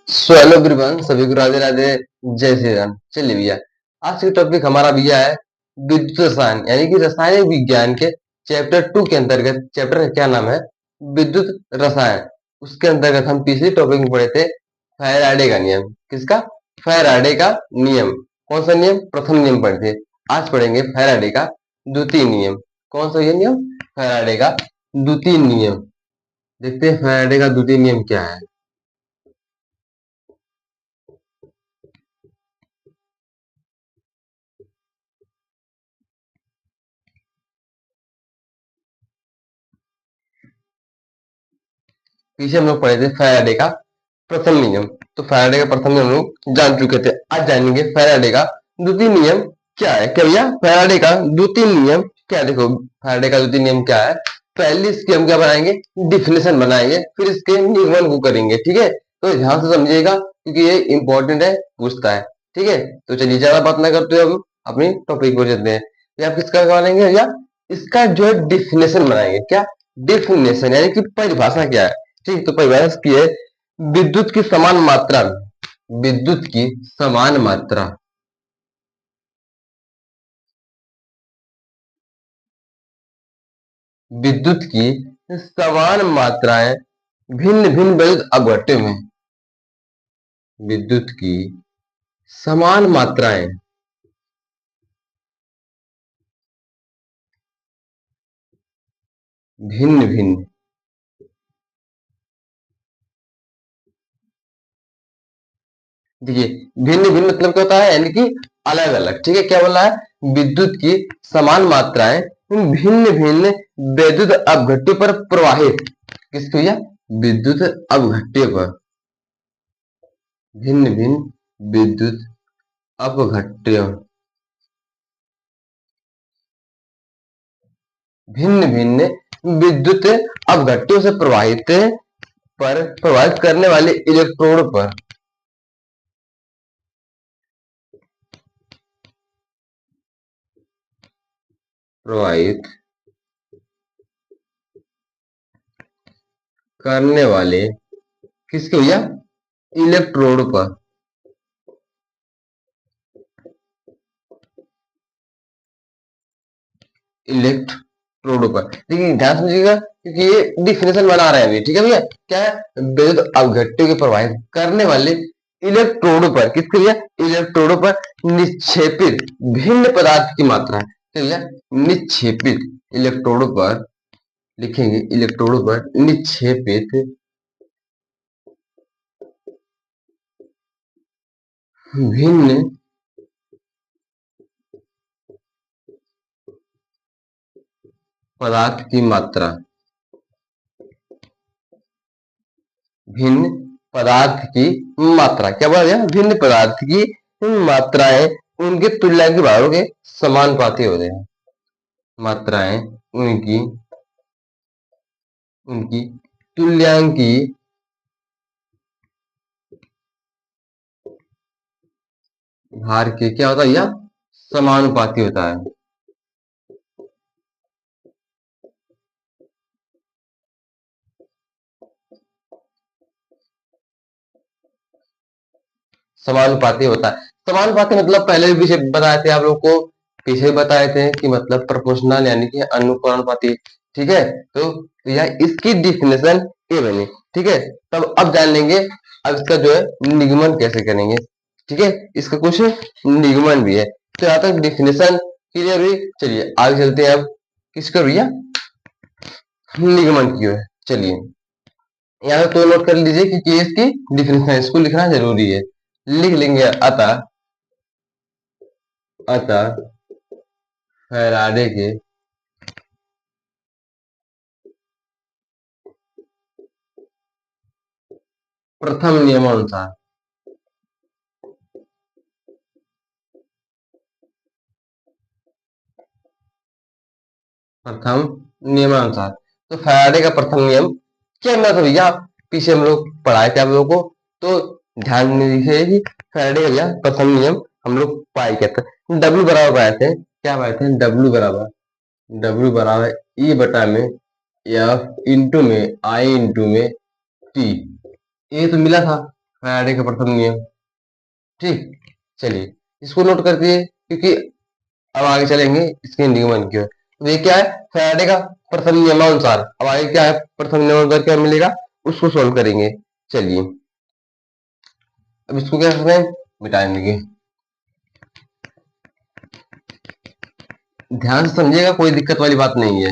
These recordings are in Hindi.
सो हेलो एवरीवन, सभी को राधे राधे, जय श्री राम। चलिए भैया, आज का टॉपिक हमारा भैया है विद्युत रसायन, यानी कि रासायनिक विज्ञान के चैप्टर 2 के अंतर्गत। चैप्टर का क्या नाम है? विद्युत रसायन। उसके अंतर्गत हम पिछले टॉपिक में पढ़े थे फैराडे का नियम। किसका? फैराडे का नियम। कौन सा नियम? प्रथम नियम पढ़े थे। आज पढ़ेंगे फैराडे का द्वितीय नियम। कौन सा ये नियम? फैराडे का द्वितीय नियम। देखते हैं फैराडे का द्वितीय नियम क्या है। पीछे हम लोग पढ़े थे फैराडे का प्रथम नियम। तो फैराडे का प्रथम नियम हम लोग जान चुके थे। आज जानेंगे फैराडे का द्वितीय नियम क्या है। क्या भैया? फैराडे का द्वितीय नियम क्या है? देखो, फैराडे का द्वितीय नियम क्या है। पहले इसकी हम क्या बनाएंगे? डिफिनेशन बनाएंगे, फिर इसके निगमन को करेंगे। ठीक है, तो ध्यान से समझिएगा क्योंकि ये इंपॉर्टेंट है, पूछता है। ठीक है, तो चलिए ज्यादा बात ना करते हुए हम अपनी टॉपिक पर चलते हैं। ये आप किसका बनाएंगे भैया? इसका जो है डिफिनेशन बनाएंगे। क्या डिफिनेशन? यानी कि परिभाषा क्या है। ठीक, तो परिभाषा की है विद्युत की समान मात्रा में, विद्युत की समान मात्रा, विद्युत की समान मात्राएं भिन्न भिन्न विद्युत अपघट्य में, विद्युत की समान मात्राएं भिन्न भिन्न, देखिए भिन्न भिन्न मतलब क्या होता है? यानी कि अलग अलग। ठीक है, क्या बोला है? विद्युत की समान मात्राएं भिन्न भिन्न विद्युत अपघट्य पर प्रवाहित, किसको भैया? विद्युत अपघट्य पर, भिन्न भिन्न विद्युत अपघट्य, भिन्न भिन्न विद्युत अपघट्यों से प्रवाहित पर प्रभावित करने वाले इलेक्ट्रोड पर, प्रभावित करने वाले किसके भैया? इलेक्ट्रोड पर, इलेक्ट्रोड पर। देखिए ध्यान समझिएगा क्योंकि ये डिफिनेशन बना रहे हैं अभी। ठीक है भैया, क्या है? विद्युत अपघट्यों के प्रभावित करने वाले इलेक्ट्रोड पर, किसके भैया? इलेक्ट्रोड पर निक्षेपित भिन्न पदार्थ की मात्रा है। तो भैया निक्षेपित इलेक्ट्रोड पर, लिखेंगे इलेक्ट्रोड पर निक्षेपित भिन्न पदार्थ की मात्रा, भिन्न पदार्थ की मात्रा। क्या बोला गया? भिन्न पदार्थ की मात्राएं उनके तुल्यांकी भारों के समानुपाती होते हैं। मात्राएं उनकी उनकी तुल्यांकी भार के क्या होता है? यह समानुपाती होता है। समानुपाती होता है। समानुपाती मतलब पहले भी पीछे बताए थे आप लोग को, पीछे बताए थे कि मतलब प्रोपोर्शनल यानी कि अनुपाती। ठीक है, तो यह इसकी डिफिनेशन ये बनी। ठीक है, तब अब जान लेंगे अब इसका जो है निगमन कैसे करेंगे। ठीक है, इसका कुछ निगमन भी है। तो यहाँ तक डिफिनेशन क्लियर हुई। चलिए आगे चलते हैं अब किसका भैया? निगमन की ओर। चलिए यहाँ पे तो नोट कर लीजिए कि इसकी डिफिनेशन है, इसको लिखना जरूरी है। लिख लेंगे अतः, अतः फैराडे के प्रथम नियमानुसार, प्रथम नियमानुसार। तो फैराडे का प्रथम नियम क्या मतलब भैया? पीछे हम लोग पढ़ाए थे आप लोगों को, तो ध्यान में रखिए कि फैराडे का भैया प्रथम नियम हम लोग पाए क्या था? डब्ल्यू बराबर पाए थे। क्या पाए थे? डब्ल्यू बराबर ई बटा में एफ इंटू में आई इंटू में टी। ये तो मिला था फैराडे का प्रथम नियम। ठीक, चलिए इसको नोट करके, क्योंकि अब आगे चलेंगे इसके निगमन की ओर। तो ये क्या है, फैराडे का प्रथम नियमानुसार। अब आगे क्या है, प्रथम नियमानुसार क्या मिलेगा, उसको सॉल्व करेंगे। चलिए अब इसको क्या करते हैं, मिटा देंगे। ध्यान से समझिएगा, कोई दिक्कत वाली बात नहीं है।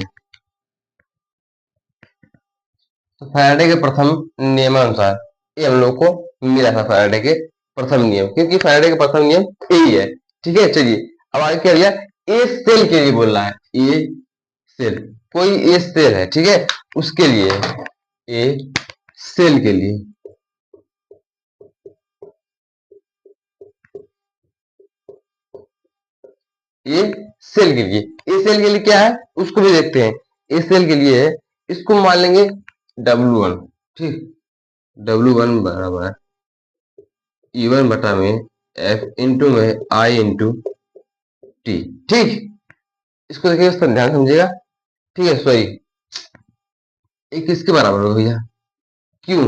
तो फैराडे के प्रथम नियमानुसार ये हम लोग को मिला था, फैराडे के प्रथम नियम, क्योंकि फैराडे का प्रथम नियम यही है। ठीक है, चलिए अब आगे क्या दिया, ए सेल के लिए बोल रहा है। ए सेल, कोई ए सेल है, ठीक है, उसके लिए, ए सेल के लिए, ए सेल के लिए, ए सेल के लिए क्या है उसको भी देखते हैं। ए सेल के लिए इसको मान लेंगे W1। ठीक, W1 बराबर E1 बटा में F इंटू में I इंटू टी। ठीक, इसको देखिए, इसका ध्यान समझिएगा। ठीक है, सॉरी, एक किसके बराबर हो भैया, क्यों,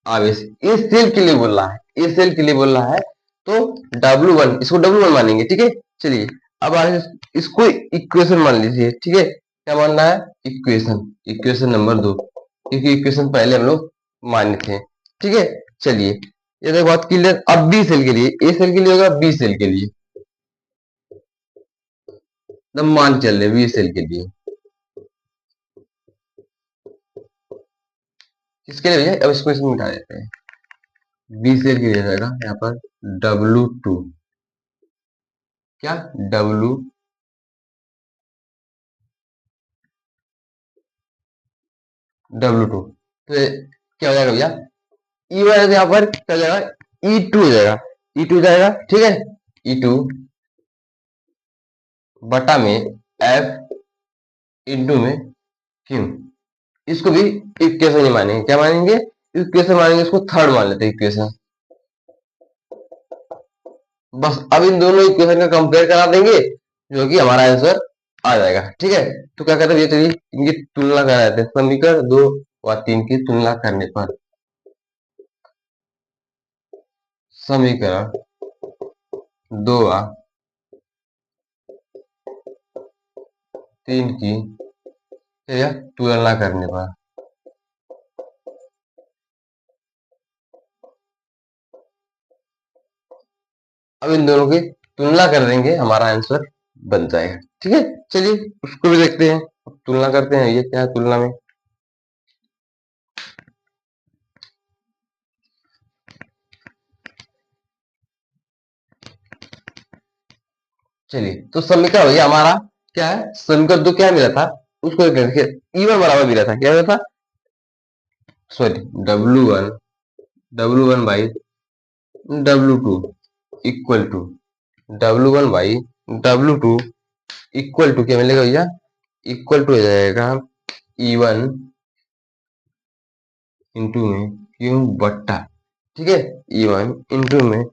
आवेश। ए सेल के लिए बोल रहा है, ए सेल के लिए बोल रहा है, तो W1, इसको W1 मानेंगे। ठीक है, चलिए अब आगे इसको इक्वेशन मान लीजिए। ठीक है, क्या मानना है, इक्वेशन, इक्वेशन नंबर 2, क्योंकि इक्वेशन पहले हम लोग माने थे। ठीक है, चलिए ये देखो बात क्लियर। अब बी सेल के लिए, ए सेल के लिए होगा, बी सेल के लिए एकदम मान चल रहे, बी सेल के लिए किसके लिए भैया, अब इसको इसमें मिटा देते हैं। बी सेल के लिए रहेगा यहाँ पर W2, क्या W2, तो क्या हो जाएगा भैया, ई वाला यहाँ पर क्या हो जाएगा, E2 हो जाएगा, E2 जाएगा। ठीक है, E2 बटा में F इंटू में Q। इसको भी इक्वेशन ही मानेंगे, क्या मानेंगे, इक्वेशन मानेंगे, इसको थर्ड मान लेते हैं इक्वेशन। बस अब इन दोनों इक्वेशन का कंपेयर करा देंगे, जो कि हमारा आंसर आ जाएगा। ठीक है, तो क्या कहते हैं, ये चलिए इनकी तुलना करा देते हैं। समीकरण 2 व 3 की तुलना करने पर समीकरण 2 व 3 की तुलना करने पर अब इन दोनों की तुलना कर देंगे, हमारा आंसर बन जाएगा। ठीक है, चलिए उसको भी देखते हैं, तुलना करते हैं, ये क्या है तुलना में। चलिए तो समीकरण भैया हमारा क्या है, समीकरण 2 क्या मिला था, उसको देखिए, E1 बराबर मिला था, क्या मिला था, sorry W1 by W2 equal to W1 by W2 equal to क्या मिलेगा भैया, इक्वल टू हो जाएगा E1 इंटू में Q बट्टा, ठीक है, E1 इंटू में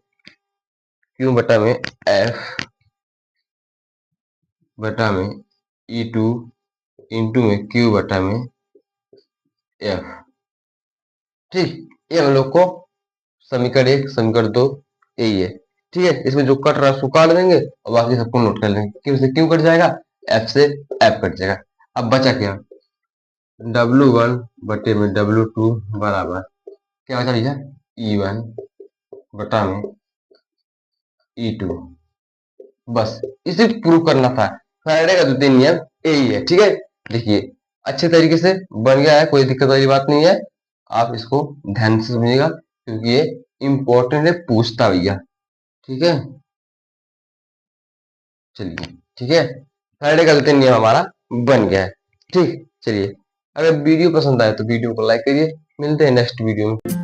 Q बटा में F बटा में E2 इंटू में Q बटा में F। ठीक, ये हम लोग को समीकरण 1 समीकरण 2 यही है। ठीक है, इसमें जो कट रहा है उसको काट देंगे और बाकी सबको नोट कर लेंगे। क्यों से क्यों कट जाएगा, F से F कट जाएगा। अब बचा क्या, W1 बटे में W2 बराबर क्या बचा भैया, E1 बटा में E2। बस इसे प्रूव करना था, फैराडे का द्वितीय नियम यही है। ठीक है, देखिए अच्छे तरीके से बन गया है, कोई दिक्कत वाली बात नहीं है। आप इसको ध्यान से समझिएगा, क्योंकि ये इंपॉर्टेंट है, पूछता भैया। ठीक है, चलिए ठीक है, फैराडे का द्वितीय नियम हमारा बन गया है। ठीक, चलिए अगर वीडियो पसंद आए तो वीडियो को लाइक करिए, मिलते हैं नेक्स्ट वीडियो में।